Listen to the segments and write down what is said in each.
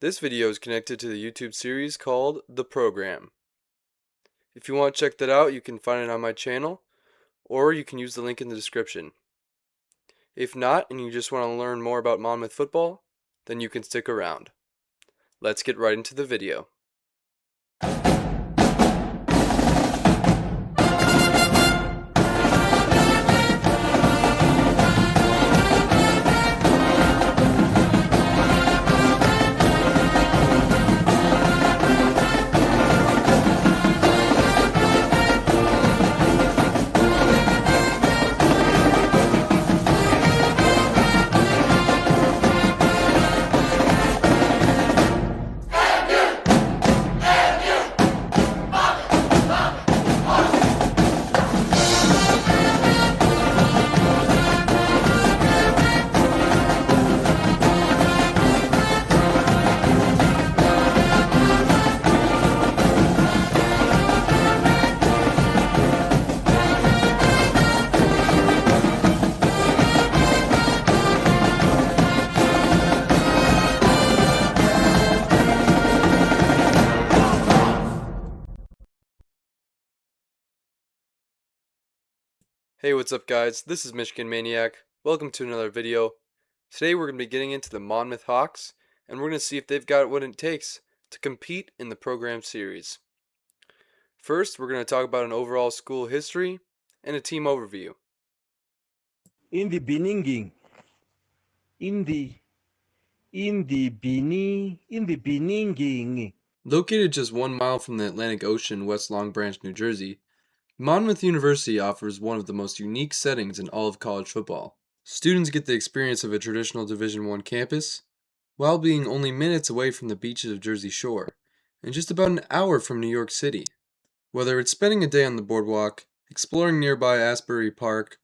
This video is connected to the YouTube series called The Program. If you want to check that out, you can find it on my channel, or you can use the link in the description. If not, and you just want to learn more about Monmouth football, then you can stick around. Let's get right into the video. Hey, what's up guys? This is Michigan Maniac. Welcome to another video. Today we're going to be getting into the Monmouth Hawks, and we're going to see if they've got what it takes to compete in the program series. First, we're going to talk about an overall school history and a team overview. In the beginning, Located just 1 mile from the Atlantic Ocean, West Long Branch, New Jersey, Monmouth University offers one of the most unique settings in all of college football. Students get the experience of a traditional Division I campus, while being only minutes away from the beaches of Jersey Shore, and just about an hour from New York City. Whether it's spending a day on the boardwalk, exploring nearby Asbury Park,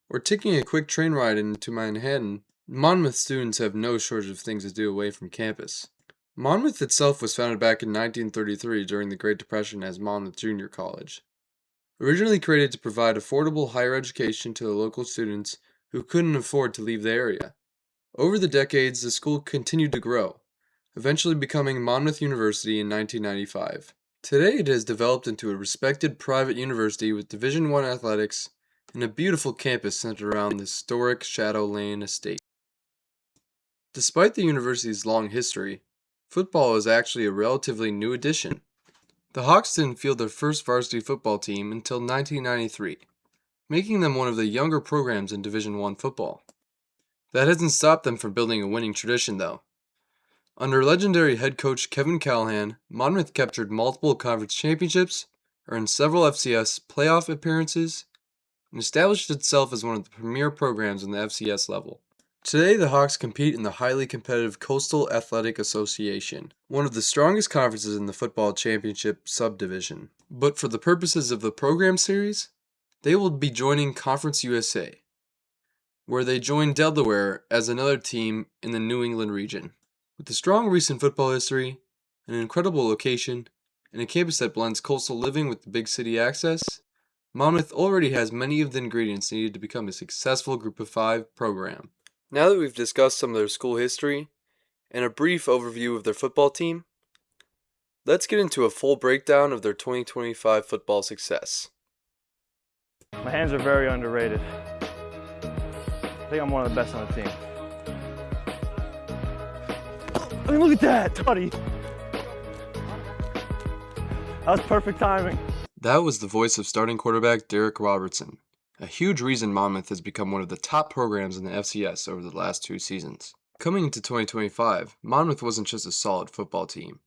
or taking a quick train ride into Manhattan, Monmouth students have no shortage of things to do away from campus. Monmouth itself was founded back in 1933 during the Great Depression as Monmouth Junior College. Originally created to provide affordable higher education to the local students who couldn't afford to leave the area. Over the decades, the school continued to grow, eventually becoming Monmouth University in 1995. Today it has developed into a respected private university with Division I athletics and a beautiful campus centered around the historic Shadow Lane estate. Despite the university's long history, football is actually a relatively new addition. The Hawks didn't field their first varsity football team until 1993, making them one of the younger programs in Division I football. That hasn't stopped them from building a winning tradition, though. Under legendary head coach Kevin Callahan, Monmouth captured multiple conference championships, earned several FCS playoff appearances, and established itself as one of the premier programs in the FCS level. Today, the Hawks compete in the highly competitive Coastal Athletic Association, one of the strongest conferences in the football championship subdivision. But for the purposes of the program series, they will be joining Conference USA, where they join Delaware as another team in the New England region. With a strong recent football history, an incredible location, and a campus that blends coastal living with the big city access, Monmouth already has many of the ingredients needed to become a successful Group of 5 program. Now that we've discussed some of their school history and a brief overview of their football team, let's get into a full breakdown of their 2025 football success. My hands are very underrated. I think I'm one of the best on the team. I mean, look at that, Tutty. That was perfect timing. That was the voice of starting quarterback Derek Robertson, a huge reason Monmouth has become one of the top programs in the FCS over the last 2 seasons. Coming into 2025, Monmouth wasn't just a solid football team.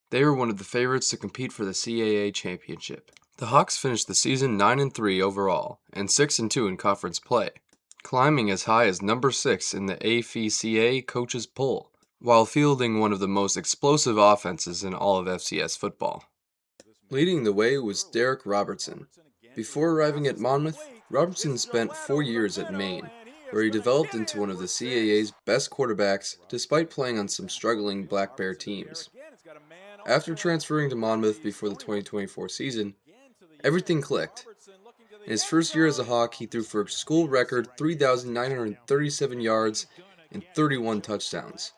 They were one of the favorites to compete for the CAA championship. The Hawks finished the season 9-3 overall and 6-2 in conference play, climbing as high as number 6 in the AFCA coaches poll, while fielding one of the most explosive offenses in all of FCS football. Leading the way was Derek Robertson. Before arriving at Monmouth, Robertson spent 4 years at Maine, where he developed into one of the CAA's best quarterbacks despite playing on some struggling Black Bear teams. After transferring to Monmouth before the 2024 season, everything clicked. In his first year as a Hawk, he threw for a school record 3,937 yards and 31 touchdowns.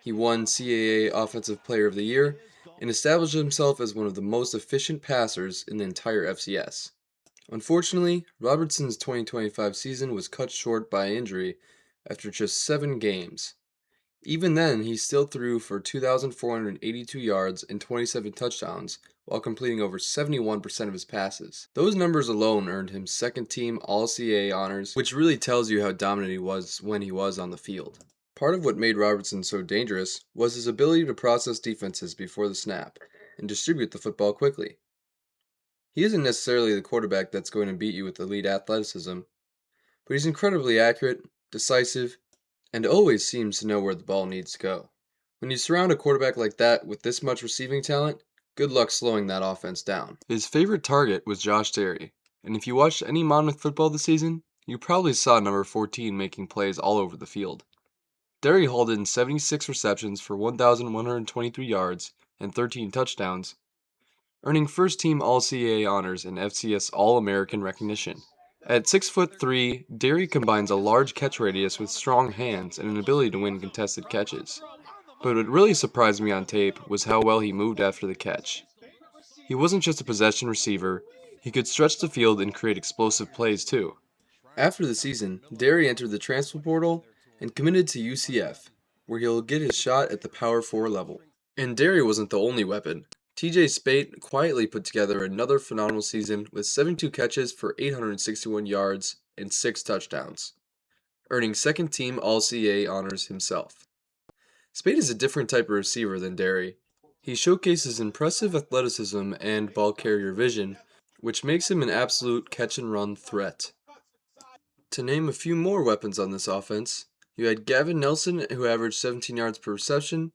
He won CAA Offensive Player of the Year and established himself as one of the most efficient passers in the entire FCS. Unfortunately, Robertson's 2025 season was cut short by injury after just 7 games. Even then, he still threw for 2,482 yards and 27 touchdowns while completing over 71% of his passes. Those numbers alone earned him second-team All-CAA honors, which really tells you how dominant he was when he was on the field. Part of what made Robertson so dangerous was his ability to process defenses before the snap and distribute the football quickly. He isn't necessarily the quarterback that's going to beat you with elite athleticism, but he's incredibly accurate, decisive, and always seems to know where the ball needs to go. When you surround a quarterback like that with this much receiving talent, good luck slowing that offense down. His favorite target was Josh Terry, and if you watched any Monmouth football this season, you probably saw number 14 making plays all over the field. Derry hauled in 76 receptions for 1,123 yards and 13 touchdowns, earning first-team All-CAA honors and FCS All-American recognition. At 6'3", Derry combines a large catch radius with strong hands and an ability to win contested catches. But what really surprised me on tape was how well he moved after the catch. He wasn't just a possession receiver, he could stretch the field and create explosive plays too. After the season, Derry entered the transfer portal and committed to UCF, where he'll get his shot at the Power 4 level. And Derry wasn't the only weapon. TJ Spate quietly put together another phenomenal season with 72 catches for 861 yards and 6 touchdowns, earning second-team All-CAA honors himself. Spate is a different type of receiver than Derry. He showcases impressive athleticism and ball carrier vision, which makes him an absolute catch-and-run threat. To name a few more weapons on this offense, you had Gavin Nelson, who averaged 17 yards per reception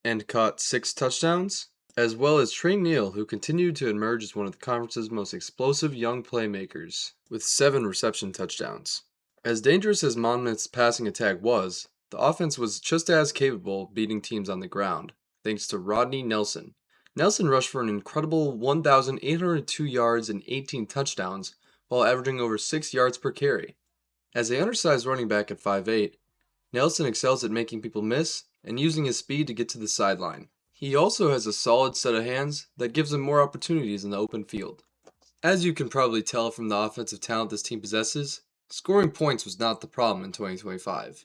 and caught 6 touchdowns, as well as Trey Neal, who continued to emerge as one of the conference's most explosive young playmakers, with 7 reception touchdowns. As dangerous as Monmouth's passing attack was, the offense was just as capable beating teams on the ground, thanks to Rodney Nelson. Nelson rushed for an incredible 1,802 yards and 18 touchdowns, while averaging over 6 yards per carry. As an undersized running back at 5'8", Nelson excels at making people miss and using his speed to get to the sideline. He also has a solid set of hands that gives him more opportunities in the open field. As you can probably tell from the offensive talent this team possesses, scoring points was not the problem in 2025.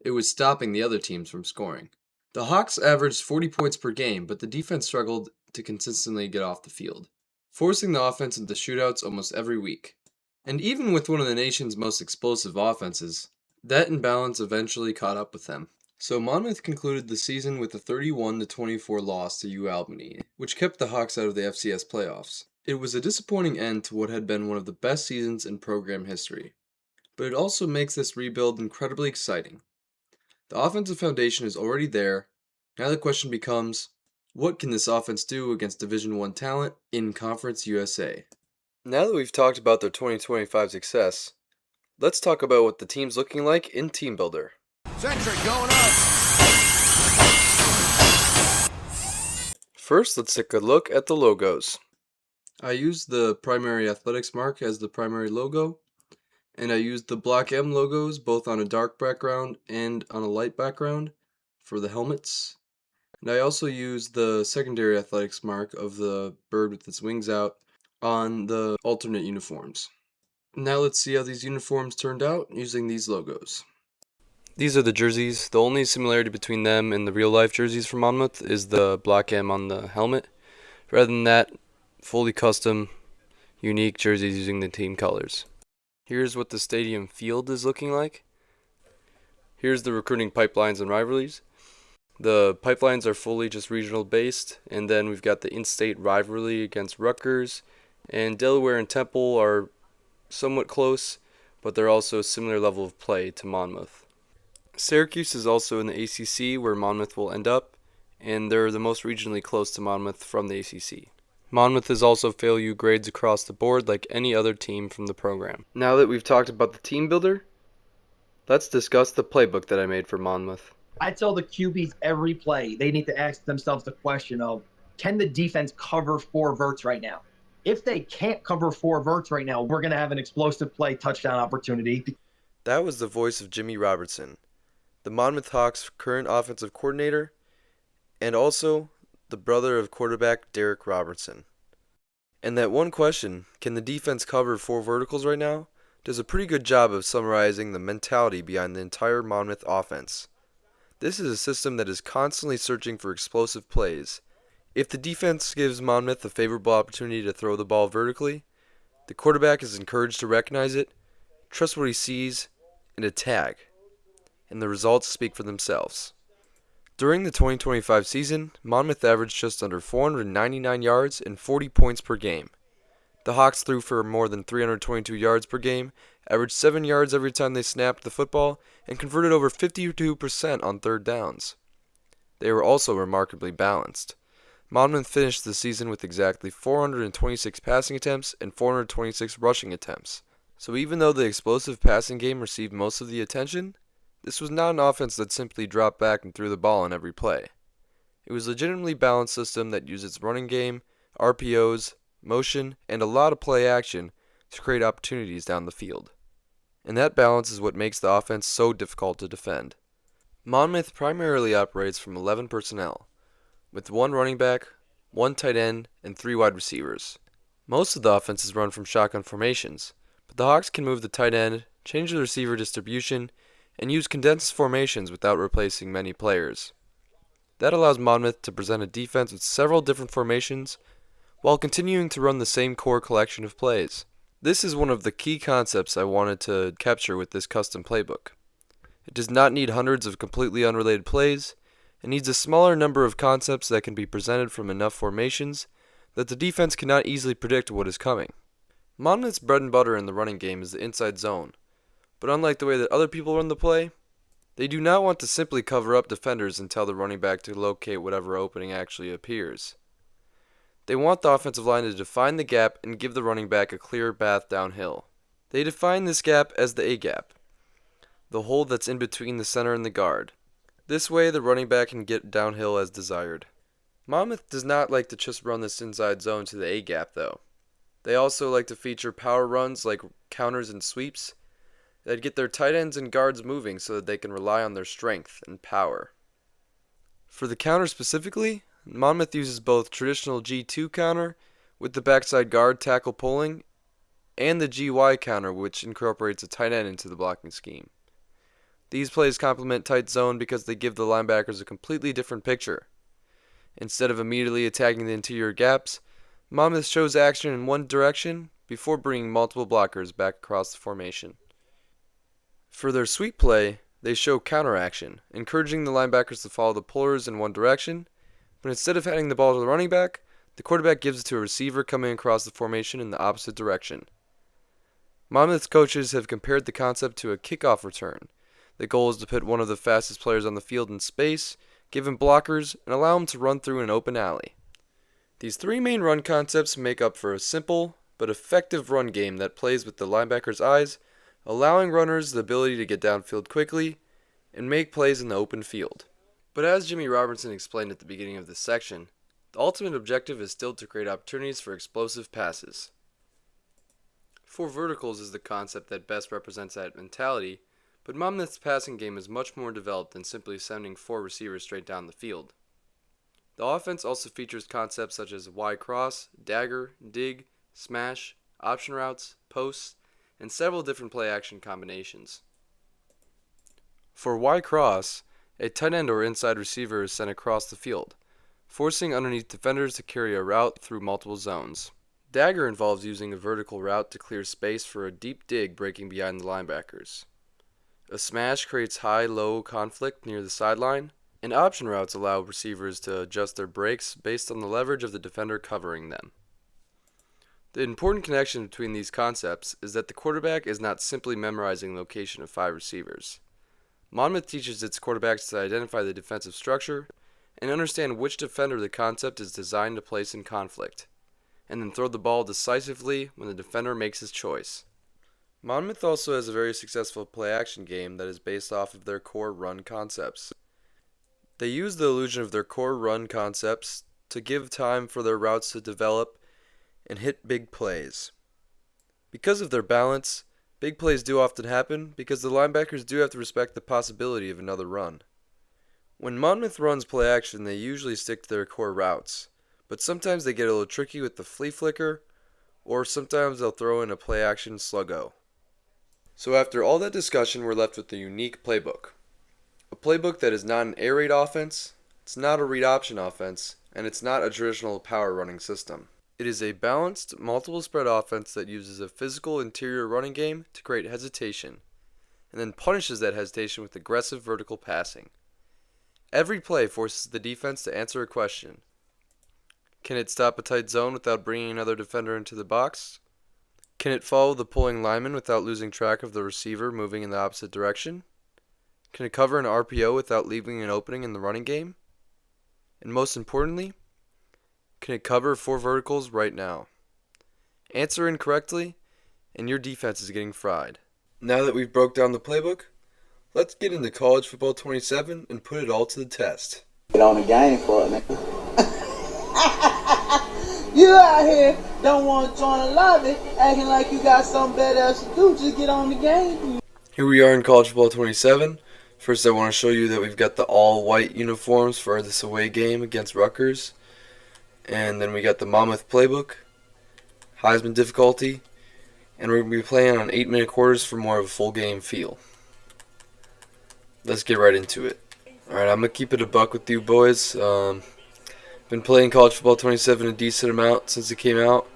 It was stopping the other teams from scoring. The Hawks averaged 40 points per game, but the defense struggled to consistently get off the field, forcing the offense into shootouts almost every week. And even with one of the nation's most explosive offenses, that imbalance eventually caught up with them. So Monmouth concluded the season with a 31-24 loss to UAlbany, which kept the Hawks out of the FCS playoffs. It was a disappointing end to what had been one of the best seasons in program history, but it also makes this rebuild incredibly exciting. The offensive foundation is already there. Now the question becomes, what can this offense do against Division I talent in Conference USA? Now that we've talked about their 2025 success, let's talk about what the team's looking like in TeamBuilder. Centric going up. First, let's take a look at the logos. I used the primary athletics mark as the primary logo, and I used the Block M logos both on a dark background and on a light background for the helmets. And I also used the secondary athletics mark of the bird with its wings out on the alternate uniforms. Now let's see how these uniforms turned out using these logos. These are the jerseys. The only similarity between them and the real-life jerseys from Monmouth is the Block M on the helmet. Rather than that, fully custom, unique jerseys using the team colors. Here's what the stadium field is looking like. Here's the recruiting pipelines and rivalries. The pipelines are fully just regional based, and then we've got the in-state rivalry against Rutgers, and Delaware and Temple are somewhat close, but they're also a similar level of play to Monmouth. Syracuse is also in the ACC, where Monmouth will end up, and they're the most regionally close to Monmouth from the ACC. Monmouth is also fail U grades across the board like any other team from the program. Now that we've talked about the team builder, let's discuss the playbook that I made for Monmouth. I tell the QBs every play, they need to ask themselves the question of, can the defense cover 4 verts right now? If they can't cover 4 verts right now, we're going to have an explosive play touchdown opportunity. That was the voice of Jimmy Robertson. the Monmouth Hawks' current offensive coordinator, and also the brother of quarterback Derek Robertson. And that one question, can the defense cover 4 verticals right now, does a pretty good job of summarizing the mentality behind the entire Monmouth offense. This is a system that is constantly searching for explosive plays. If the defense gives Monmouth a favorable opportunity to throw the ball vertically, the quarterback is encouraged to recognize it, trust what he sees, and attack. And the results speak for themselves. During the 2025 season, Monmouth averaged just under 499 yards and 40 points per game. The Hawks threw for more than 322 yards per game, averaged 7 yards every time they snapped the football, and converted over 52% on third downs. They were also remarkably balanced. Monmouth finished the season with exactly 426 passing attempts and 426 rushing attempts. So even though the explosive passing game received most of the attention, this was not an offense that simply dropped back and threw the ball on every play. It was a legitimately balanced system that used its running game, RPOs, motion, and a lot of play action to create opportunities down the field. And that balance is what makes the offense so difficult to defend. Monmouth primarily operates from 11 personnel, with 1 running back, 1 tight end, and 3 wide receivers. Most of the offense is run from shotgun formations, but the Hawks can move the tight end, change the receiver distribution, and use condensed formations without replacing many players. That allows Monmouth to present a defense with several different formations while continuing to run the same core collection of plays. This is one of the key concepts I wanted to capture with this custom playbook. It does not need hundreds of completely unrelated plays. It needs a smaller number of concepts that can be presented from enough formations that the defense cannot easily predict what is coming. Monmouth's bread and butter in the running game is the inside zone, but unlike the way that other people run the play, they do not want to simply cover up defenders and tell the running back to locate whatever opening actually appears. They want the offensive line to define the gap and give the running back a clear path downhill. They define this gap as the A-gap, the hole that's in between the center and the guard. This way, the running back can get downhill as desired. Monmouth does not like to just run this inside zone to the A-gap, though. They also like to feature power runs like counters and sweeps that get their tight ends and guards moving so that they can rely on their strength and power. For the counter specifically, Monmouth uses both traditional G2 counter with the backside guard tackle pulling and the GY counter, which incorporates a tight end into the blocking scheme. These plays complement tight zone because they give the linebackers a completely different picture. Instead of immediately attacking the interior gaps, Monmouth shows action in one direction before bringing multiple blockers back across the formation. For their sweep play, they show counter action, encouraging the linebackers to follow the pullers in one direction, but instead of handing the ball to the running back, the quarterback gives it to a receiver coming across the formation in the opposite direction. Monmouth's coaches have compared the concept to a kickoff return. The goal is to put one of the fastest players on the field in space, give him blockers, and allow him to run through an open alley. These 3 main run concepts make up for a simple but effective run game that plays with the linebacker's eyes, allowing runners the ability to get downfield quickly and make plays in the open field. But as Jimmy Robertson explained at the beginning of this section, the ultimate objective is still to create opportunities for explosive passes. 4 verticals is the concept that best represents that mentality, but Monmouth's passing game is much more developed than simply sending 4 receivers straight down the field. The offense also features concepts such as Y cross, dagger, dig, smash, option routes, posts, and several different play action combinations. For Y cross, a tight end or inside receiver is sent across the field, forcing underneath defenders to carry a route through multiple zones. Dagger involves using a vertical route to clear space for a deep dig breaking behind the linebackers. A smash creates high-low conflict near the sideline, and option routes allow receivers to adjust their breaks based on the leverage of the defender covering them. The important connection between these concepts is that the quarterback is not simply memorizing the location of 5 receivers. Monmouth teaches its quarterbacks to identify the defensive structure and understand which defender the concept is designed to place in conflict, and then throw the ball decisively when the defender makes his choice. Monmouth also has a very successful play-action game that is based off of their core run concepts. They use the illusion of their core run concepts to give time for their routes to develop and hit big plays. Because of their balance, Big plays do often happen because the linebackers do have to respect the possibility of another run. When Monmouth runs play action, they usually stick to their core routes, but sometimes they get a little tricky with the flea flicker, or sometimes they'll throw in a play action sluggo. So after all that discussion, we're left with the unique playbook. A playbook that is not an air raid offense, it's not a read option offense, and it's not a traditional power running system. It is a balanced, multiple spread offense that uses a physical interior running game to create hesitation, and then punishes that hesitation with aggressive vertical passing. Every play forces the defense to answer a question. Can it stop a tight zone without bringing another defender into the box? Can it follow the pulling lineman without losing track of the receiver moving in the opposite direction? Can it cover an RPO without leaving an opening in the running game? And most importantly, can it cover 4 verticals right now? Answer incorrectly, and your defense is getting fried. Now that we've broke down the playbook, let's get into College Football 27 and put it all to the test. Get on the game for it, man. You out here don't want to join a lobby, acting like you got something better else to do. Just get on the game. Here we are in College Football 27. First, I want to show you that we've got the all-white uniforms for this away game against Rutgers. And then we got the Monmouth playbook, Heisman difficulty, and we're going to be playing on 8-minute quarters for more of a full game feel. Let's get right into it. Alright, I'm going to keep it a buck with you boys. Been playing College Football 27 a decent amount since it came out.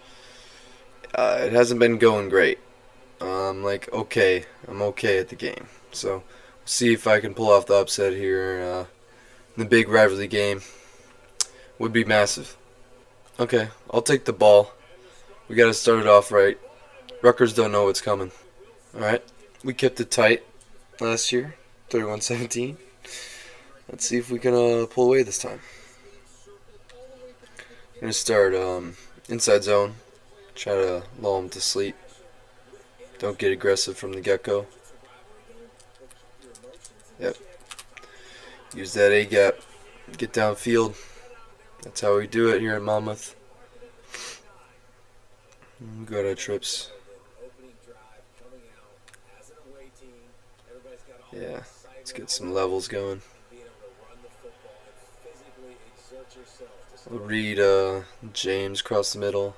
It hasn't been going great. I'm okay at the game. So, we'll see if I can pull off the upset here in the big rivalry game. Would be massive. Okay, I'll take the ball. We got to start it off right. Rutgers don't know what's coming. Alright, we kept it tight last year, 31-17. Let's see if we can pull away this time. I'm going to start inside zone. Try to lull them to sleep. Don't get aggressive from the get-go. Yep. Use that A-gap. Get downfield. That's how we do it here at Monmouth. Go to trips. Yeah, let's get some levels going. We'll read James across the middle,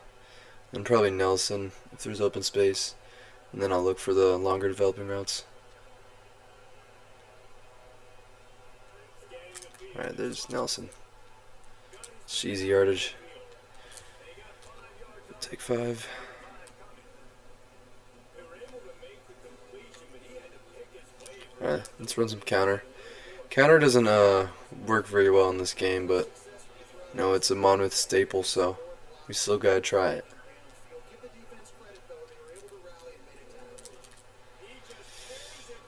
and probably Nelson if there's open space, and then I'll look for the longer developing routes. Alright, there's Nelson. It's easy yardage. Take 5. Alright, let's run some counter. Counter doesn't work very well in this game, but no, it's a Monmouth staple, so we still gotta try it.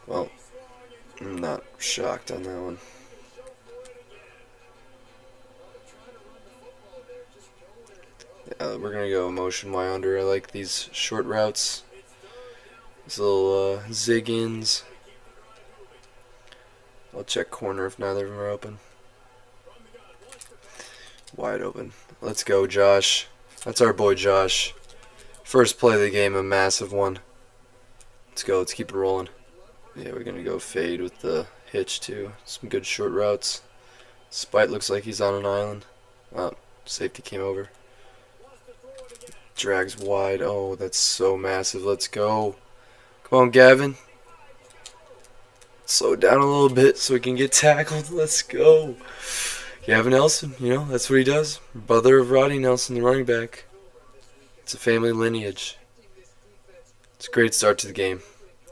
Well, I'm not shocked on that one. Yeah, we're gonna go motion Y under. I like these short routes. These little zig-ins. I'll check corner if neither of them are open. Wide open. Let's go, Josh. That's our boy, Josh. First play of the game, a massive one. Let's go. Let's keep it rolling. Yeah, we're going to go fade with the hitch, too. Some good short routes. Spite looks like he's on an island. Oh, safety came over. Drags wide. Oh, that's so massive. Let's go. Come on, Gavin. Slow down a little bit so we can get tackled. Let's go. Gavin Nelson, that's what he does. Brother of Rodney Nelson, the running back. It's a family lineage. It's a great start to the game.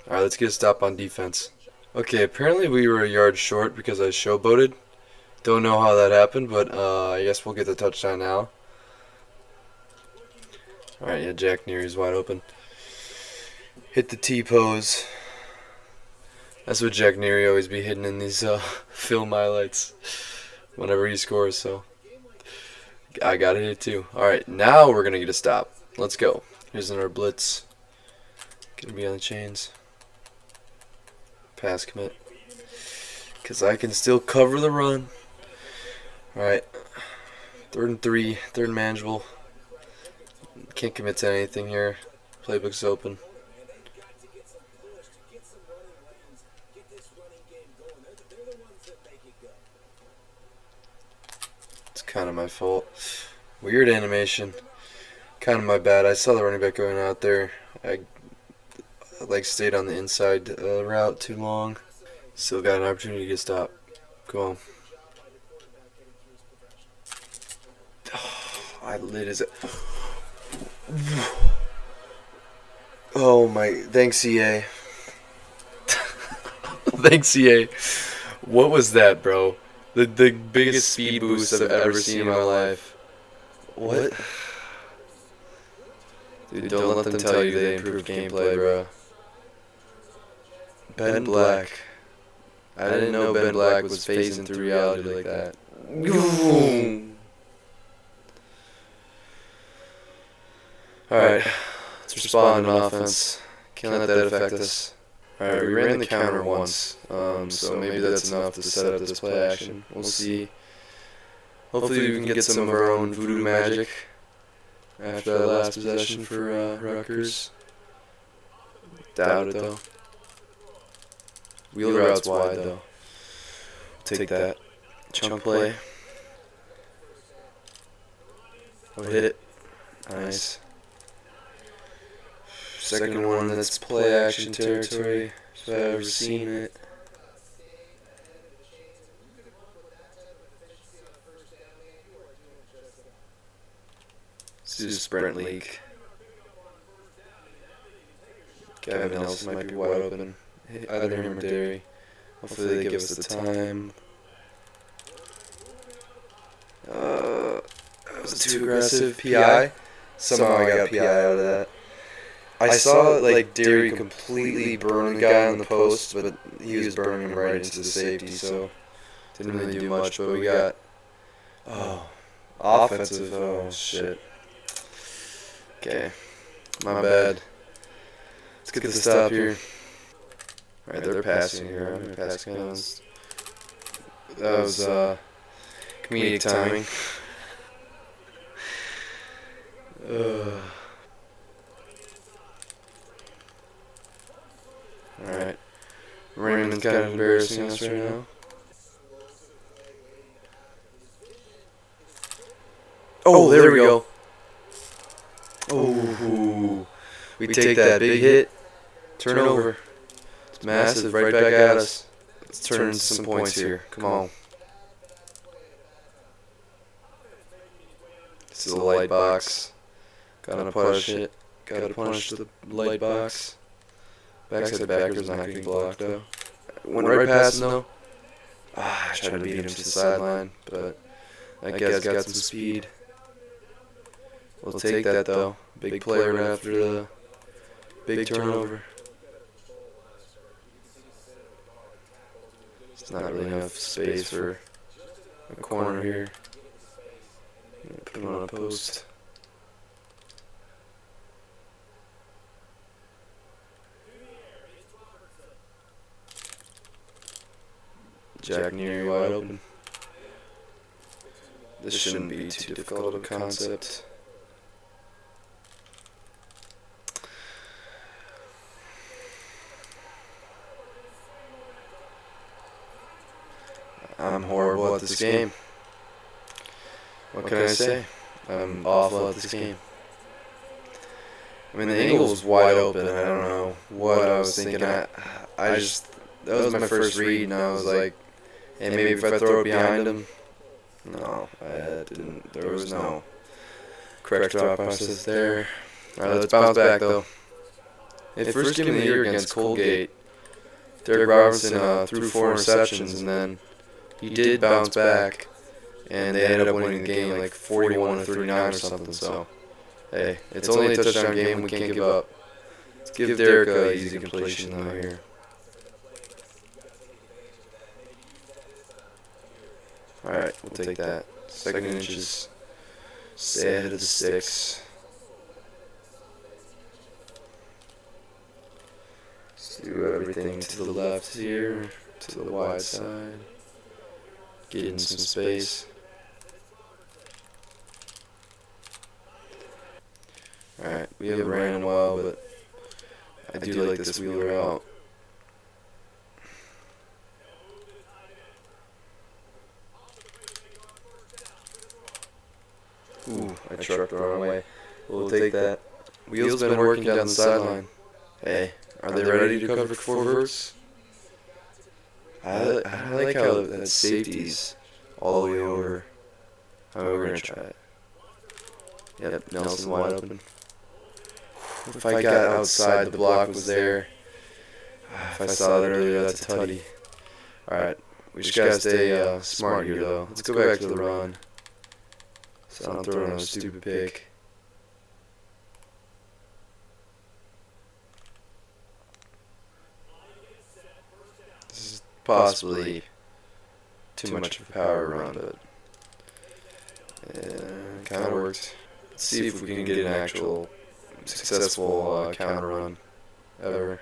Alright, let's get a stop on defense. Okay, apparently we were a yard short because I showboated. Don't know how that happened, but I guess we'll get the touchdown now. Alright, yeah, Jack Neary's wide open. Hit the T-pose. That's what Jack Neary always be hitting in these film highlights whenever he scores, so I got to hit it too. Alright, now we're going to get a stop. Let's go. Here's our blitz. Going to be on the chains. Pass commit. Because I can still cover the run. Alright. 3rd and 3. 3rd and manageable. Can't commit to anything here. Playbook's open. Kind of my fault. Weird animation. Kind of my bad. I saw the running back going out there. I stayed on the inside route too long. Still got an opportunity to get stopped. Go on. I lit his. Oh my! Thanks, EA. Thanks, EA. What was that, bro? The biggest speed boost I've ever seen in my life. What? Dude, don't let them tell you they improved gameplay, bro. Ben Black. I didn't know Ben Black was phasing through reality like that. Alright, let's respond on offense. Can't let that affect us. Alright, we ran the counter once, so maybe that's enough to set up this play action. We'll see. Hopefully we can get some of our own voodoo magic after that last possession for Rutgers. Doubt it, though. Wheel route's wide, though. Take that. Chunk play. Oh, hit it. Nice. Second one, that's play action territory, if I've ever seen it. Let's do a sprint leak. Gavin Nelson might be wide open. Either him or Derry. Hopefully they give us the time. That was too aggressive. PI? Somehow I got PI out of that. I saw like Derry completely burn the guy on the post, but he was burning him right into the safety, so didn't really do much. But we got offensive. Oh shit. Okay, my bad. Let's get the stop here. All right, they're passing here. I'm gonna pass guns. That was comedic timing. Alright. Raymond's kind of embarrassing us right now. Oh, there we go. Oh, we take that big hit. Turnover. It's massive. Right back at us. Let's turn into some points here. Come on. This is a light box. Gotta punish it. Gotta punish the light box. Backside backers not getting blocked though. Went right past him though. I tried to beat him to the sideline, but that guy's got some speed. We'll take that though. Big play right after the big turnover. It's not really enough space for a corner here. Put him on a post. Jack Neary wide open. This shouldn't be too difficult of a concept. I'm horrible at this game. What can I say? I'm awful at this game. I mean, the angle was wide open. I don't know what I was thinking. I just, that was my first read, and I was like, hey, maybe if I throw it behind him. No, I didn't. There was no correct thought process there. Alright, let's bounce back though. Hey, first game of the year against Colgate, Derek Robertson threw 4 interceptions, and then he did bounce back, and they ended up winning the game like 41-39 or something. So, hey, it's only a touchdown game. We can't give up. Let's give Derek a easy completion though here. Alright, we'll take that. Second inches. Stay ahead of the sticks. Let's do everything to the left here, to the wide side. Get in some space. Alright, we haven't ran in a while, but I do like this wheel route. Ooh, I trucked the wrong way. We'll take that. Wheels been working down the sideline. Hey, are they ready to cover 4 verts? I like how that safety's all the way over. Alright, we're gonna try it. Yep, Nelson wide open. If I got outside, the block was there. If I saw that earlier, that's a tutty. Alright, we just gotta stay smart here, though. Let's go back to the run. So I don't throw another stupid pick. This is possibly too much of a power run, but it kind of worked. Let's see if we can get an actual successful counter run ever.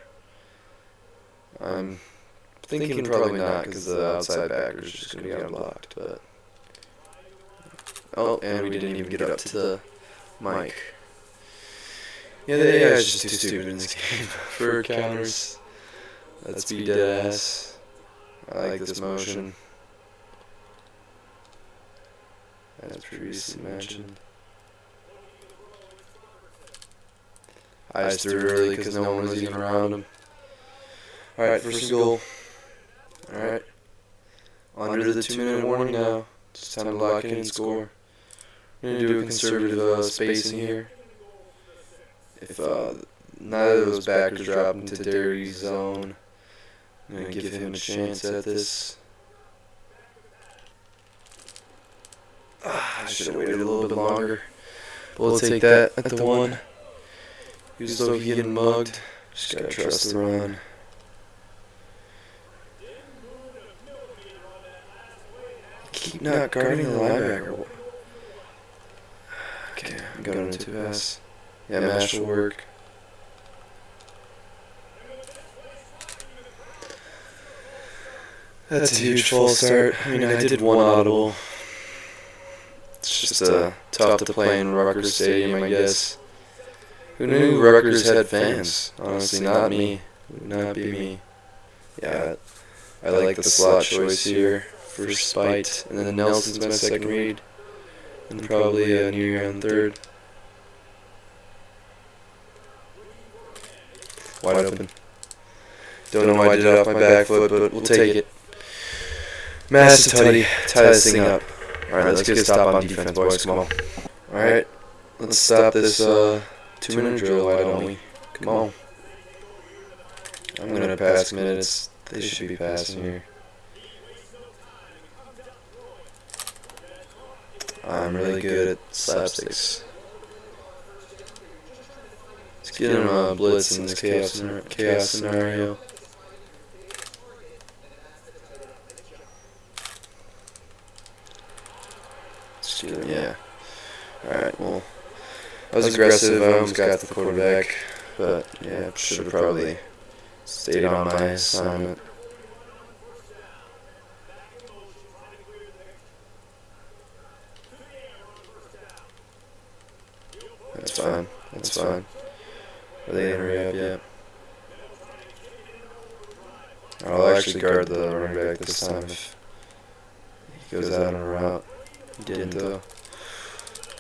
I'm thinking probably not because the outside backer is just going to be unblocked. But oh, and we didn't even get up to the mic. Yeah, the AI is just too stupid in this game for counters. Let's be dead ass. I like this motion, as previously mentioned. I just threw early because no one was even around him. Alright, first and goal. Alright. Under the 2-minute warning now. It's time to lock in and score. We're going to do a conservative spacing here. If neither of those backers drop into Derry's zone, I'm going to give him a chance at this. I should have waited a little bit longer. But we'll take that at the 1. He was low-key getting mugged. Just gotta trust the run. Keep not guarding the linebacker. Okay, I'm going too fast. Yeah, mash will work. That's a huge false start. I mean, I did one audible. It's just tough to play in Rutgers Stadium, I guess. Who knew Rutgers had fans? Honestly, not me. Would not be me. Yeah, I like the slot choice here for Spite, and then Nelson's my second read, and probably New on third. Wide open. Don't know why I did it off my back foot, but we'll take it. Massive tutty. Tie this thing up. Alright, let's get a stop on defense, boys. Come on. Alright, let's stop this 2-minute drill, why don't we? Come on. I'm gonna pass minutes. They should be passing here. I'm really good at slapsticks. Let's get him a blitz in this chaos scenario. Let's get him, yeah. Alright, well, I was aggressive. I almost got the quarterback, but yeah, should have probably stayed on my assignment. That's fine. That's fine. Are they gonna hurry up yet? I'll actually guard the running back this time if he goes out on a route. He didn't though.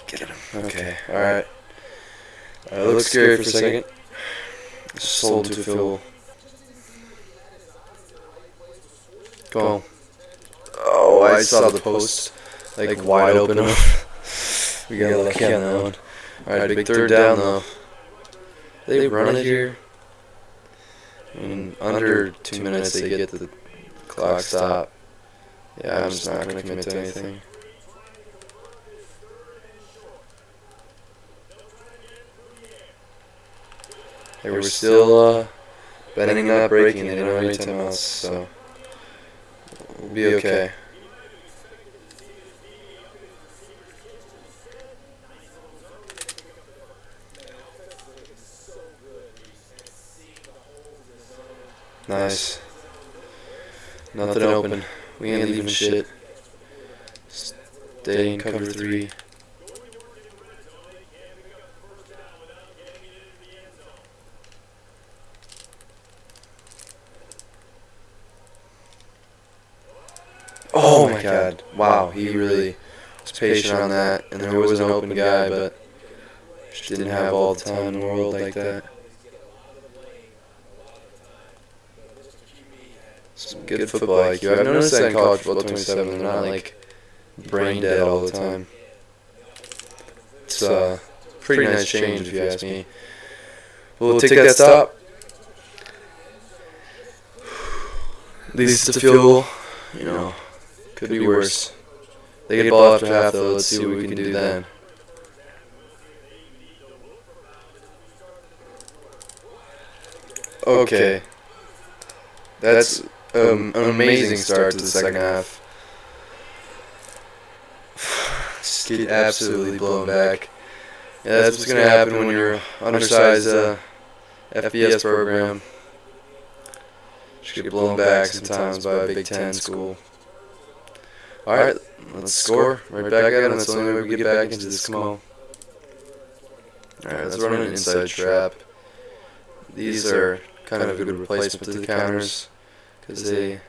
Get him. Okay. All right. It looks scary for a second. Just sold to Phil. Go on. Oh, I saw the post like wide open. We got lucky on that one. Alright, big third down though. They run it here. In under 2 minutes they get the clock stop. Yeah, I'm just not going to commit to anything. Hey, we're still bending, not breaking. They don't have any timeouts, so we'll be okay. Nice. Nothing open. We ain't leaving shit. Stay in cover 3. Oh my god. Wow, he really was patient on that, and there was an open guy, but just didn't have all the time in the world like that. Some good football IQ. I've noticed that in college football 27, they're not like brain dead all the time. It's a pretty nice change if you ask me. We'll take that stop. At least it's a field goal. You know, could be worse. They get the ball after half though. Let's see what we can do then. Okay. That's an amazing start to the second half. Just get absolutely blown back. Yeah, that's what's going to happen when you're undersized FBS program. Just get blown back sometimes by a Big Ten school. Alright, let's score. Right back at them. That's the only way we get back into this. Come on. Alright, let's run an inside trap. These are kind of a good replacement to the counters because they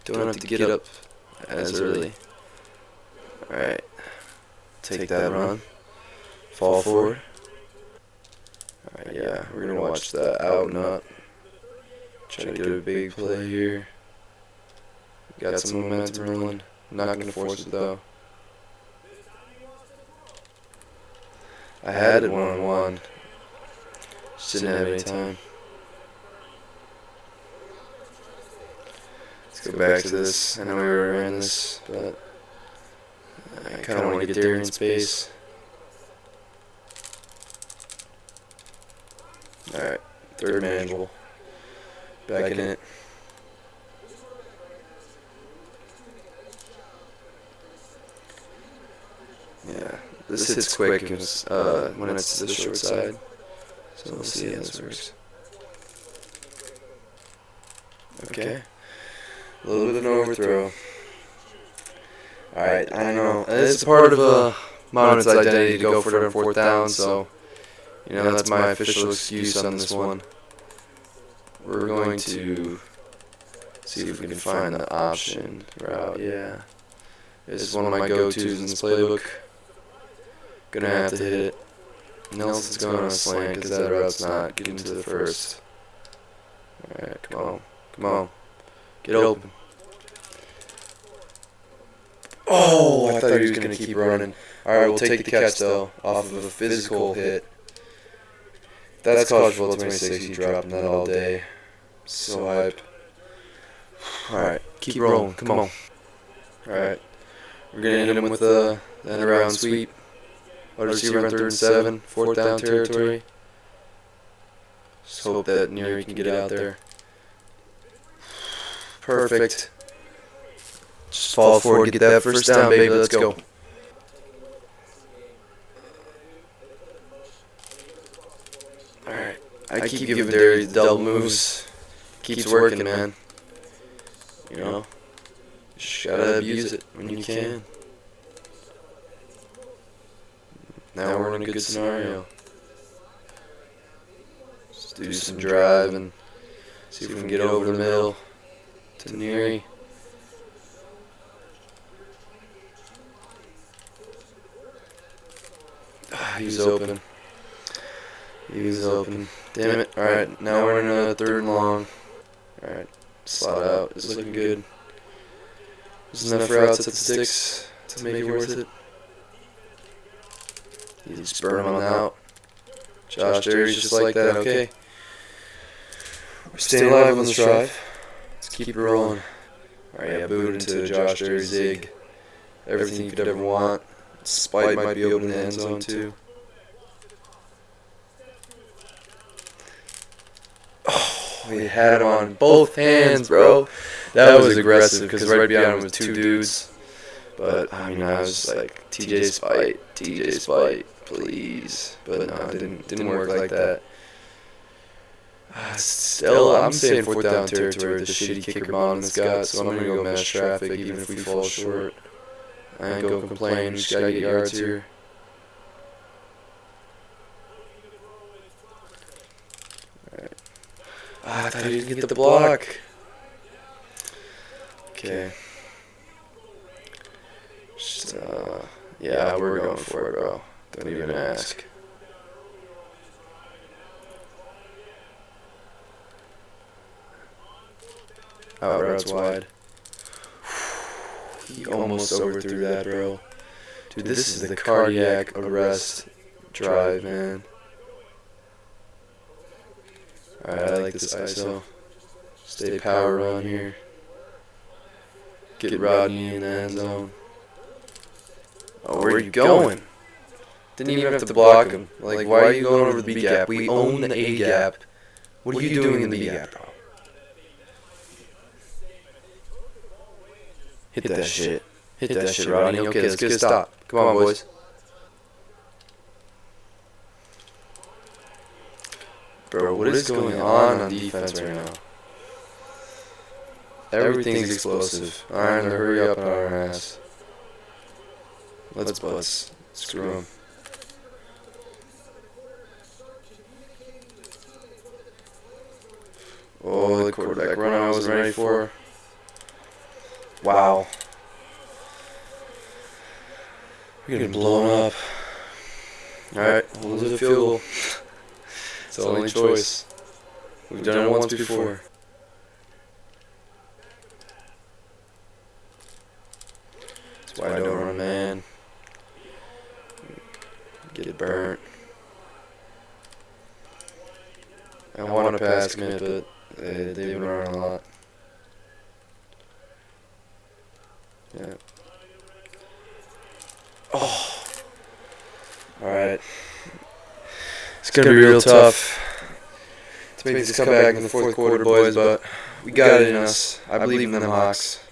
don't have to get up as early. Alright, take that run. Fall forward. Alright, yeah, we're going to watch that out and up. Try to get a big play here. Got some momentum rolling. Not going to force it though. I had it one-on-one. Just didn't have any time. Let's go back to this. I know we already ran this, but I kind of want to get there in space. Alright, third manageable. Back in it. Yeah, this hits quick when it's the short side. So we'll see how this works. Okay. A little bit of an overthrow. Alright, I know. It's part of Monmouth's identity to go for it on fourth down, so you know that's my official excuse on this one. We're going to see if we can find the option route. Yeah. This is one of my go-tos in this playbook. Gonna have to hit it. Nelson's going on a slant because that route's not getting to the first. Alright, come on. Come on. Get open. Oh, I thought he was going to keep running. Alright, we'll take the catch though, off of a physical hit. If that's college football 26, he's dropping that all day. So hype. Alright, keep rolling. Come on. Alright. We're going to hit him with the end around sweep. Wide receiver on 3rd and 7, fourth down territory. Just hope that Neary can get out there. Perfect. Just fall forward, get that first down, baby. Let's go. Alright. I keep giving Derry the double moves. Keeps working, man. You know? Just gotta abuse it when you can. Now we're in a good scenario. Let's do some drive and see if we can get over the middle to Neary. He's open. He's open. Damn it. Alright, now we're in a 3rd and long. Alright, slot out. It's looking good. There's enough routes at the sticks to make it worth it. You just burn him on out. Josh Derry's just like that, okay. We're staying alive on this drive. Let's keep it rolling. Alright, yeah, boot into Josh Derry zig. Everything you could ever want. Spite might be open in the end zone too. Oh, we had him on both hands, bro. That was aggressive because right behind him was 2 dudes. But I mean, I was like, TJ Spite, please. But no, it didn't work like that. Still, I'm saying 4th down territory with the shitty kicker Monmouth's got, so I'm gonna go match traffic even if we fall short. I ain't gonna complain. We just gotta get yards here. Alright. I thought he didn't get the block. Okay. Just, Yeah, we're going for it, bro. Don't even ask. Out routes wide. He almost overthrew that, bro. Dude, this is the cardiac arrest drive, man. Alright, I like this ISO. Stay power run here. Get Rodney in the end zone. Oh, where are you going? Didn't even have to block him. Like, why are you going over the B gap? We own the A gap. What are you doing in the B gap, bro? Hit that shit. Hit that shit, Rodney. Okay, let's get a stop. Come on, boys. Bro, what is going on defense right now? Everything's explosive. Alright, hurry up on our ass. Let's butts. Screw him. Oh, the quarterback run I wasn't ready for. Wow. We're getting blown up. Alright, we'll lose a field goal. It's the only choice. We've done it once before. That's why I don't run, man. Get burnt. I want to pass commit, but they've been running a lot. Yeah. Oh. Alright. It's going to be real tough to make this comeback in the fourth quarter, boys, but we got it in us. I believe in them Hawks.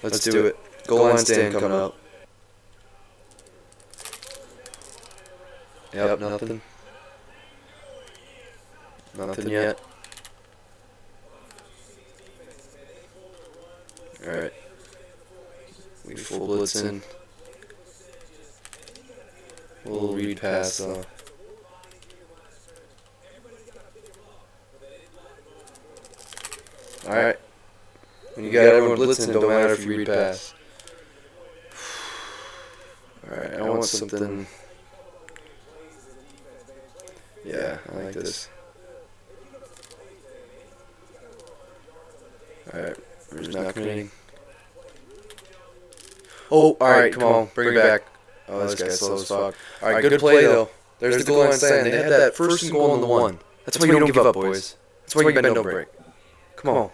Let's do it. Goal line stand coming up. Yep, nothing. Nothing yet. Alright. We full blitz in. We'll read pass though. Alright. When you got everyone blitzing, it don't matter if you read pass. Alright, I want something. Yeah, I like this. Alright, we're just not committing. Oh, alright, come on, bring it back. Oh, this guy's slow as fuck. Alright, good play though. There's the goal line stand. They had that first and goal on the one. That's why you don't give up, boys. That's why you bend, don't break. Come on.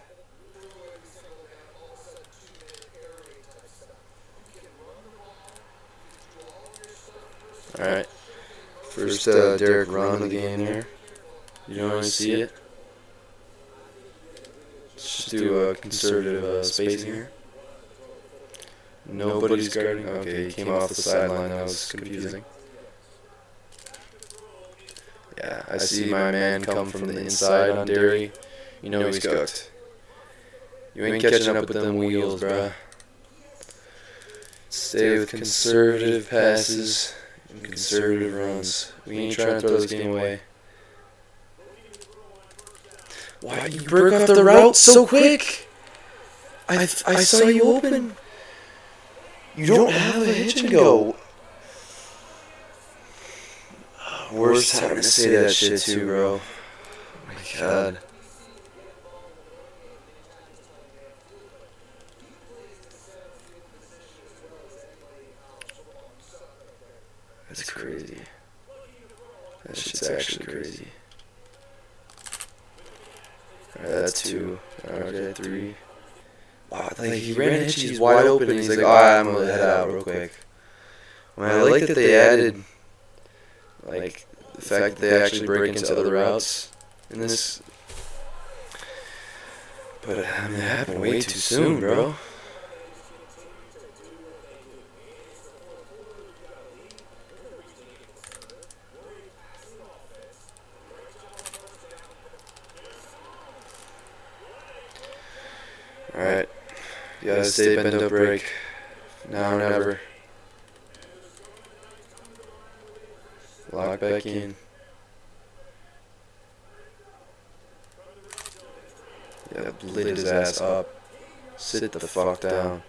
Alright. First Derek run of the game there. You don't really see it. Let's just do a conservative spacing here. Nobody's guarding. Okay, he came off the sideline. That was confusing. Yeah, I see my man come from the inside on Derry. You know he's cooked. You ain't catching up with them wheels, bruh. Stay with conservative passes and conservative runs. We ain't trying to throw this game away. Why you broke off the route so quick? I saw you open. You don't have a hitch and go. Worst time to say that shit too, bro. Oh my god. That's crazy. That shit's actually crazy. Alright, that's 2. Alright, 3. Wow, like he ran it, he's wide open, and he's like, alright, I'm gonna head out real quick. I mean, I like that they added, like, the fact that they actually break into other routes in this. But, I mean, it happened way too soon, bro. Alright. You gotta stay bend up break. Now or never. Lock back in. Yeah, lit his ass up. Sit the fuck down.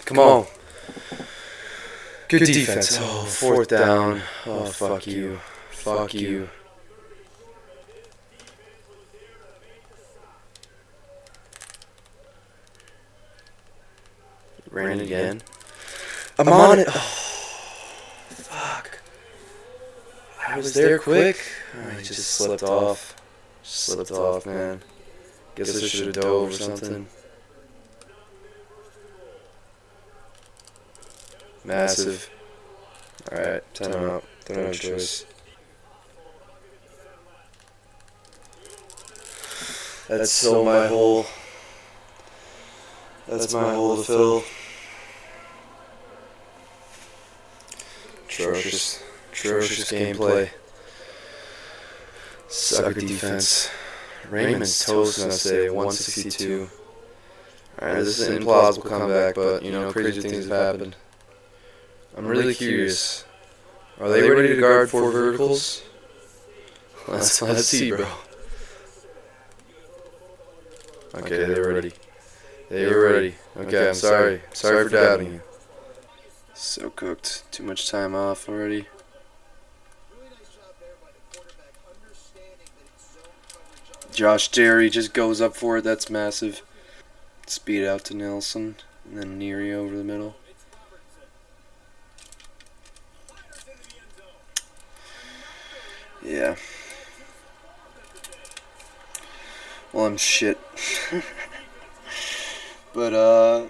Come on. Good defense. Oh, fourth down. Oh, fuck you. Fuck you. Ran it again. I'm on it. Oh, fuck. I was there quick. Oh, he just slipped off. Slipped off, man. Guess I should have dove or something. Massive. Alright, time out. Don't have a choice. That's so my hole. That's my hole to fill. Atrocious gameplay. Sucker defense. Raymond's toasting us today, 162. Alright, this is an implausible comeback, but, you know, crazy things have happened. I'm really curious. Are they ready to guard 4 verticals? Let's see, bro. Okay, they're ready. They were ready. Okay, I'm sorry. Sorry for doubting you. So cooked. Too much time off already. Josh Derry just goes up for it. That's massive. Speed out to Nelson. And then Neary over the middle. Yeah. Well, I'm shit. But, I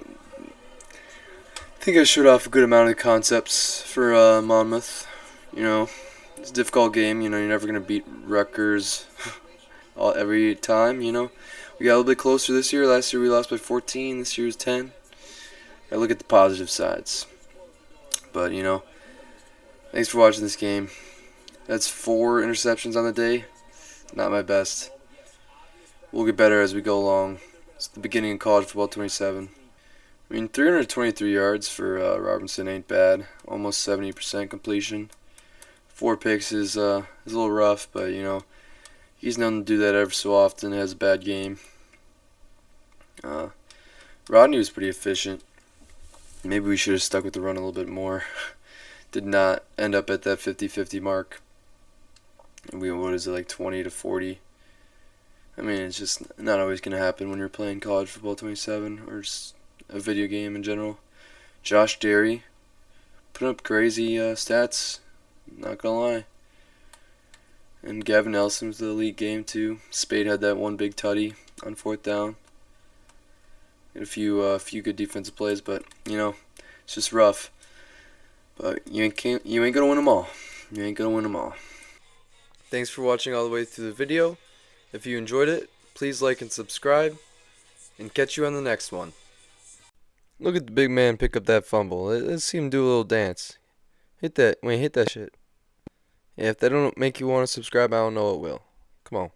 think I showed off a good amount of concepts for Monmouth. You know, it's a difficult game. You know, you're never going to beat Rutgers every time, you know. We got a little bit closer this year. Last year we lost by 14. This year is 10. I look at the positive sides. But, you know, thanks for watching this game. That's 4 interceptions on the day. Not my best. We'll get better as we go along. It's the beginning of college football 27. I mean, 323 yards for Robertson ain't bad. Almost 70% completion. 4 picks is a little rough, but, you know, he's known to do that every so often. Has a bad game. Rodney was pretty efficient. Maybe we should have stuck with the run a little bit more. Did not end up at that 50-50 mark. What is it, like 20 to 40? I mean, it's just not always going to happen when you're playing college football 27 or just a video game in general. Josh Derry putting up crazy stats, not going to lie. And Gavin Nelson was the elite game too. Spade had that one big tutty on 4th down. Had a few good defensive plays, but, you know, it's just rough. But you ain't going to win them all. You ain't going to win them all. Thanks for watching all the way through the video. If you enjoyed it, please like and subscribe, and catch you on the next one. Look at the big man pick up that fumble. Let's see him do a little dance. Hit that shit. Yeah, if that don't make you want to subscribe, I don't know what will. Come on.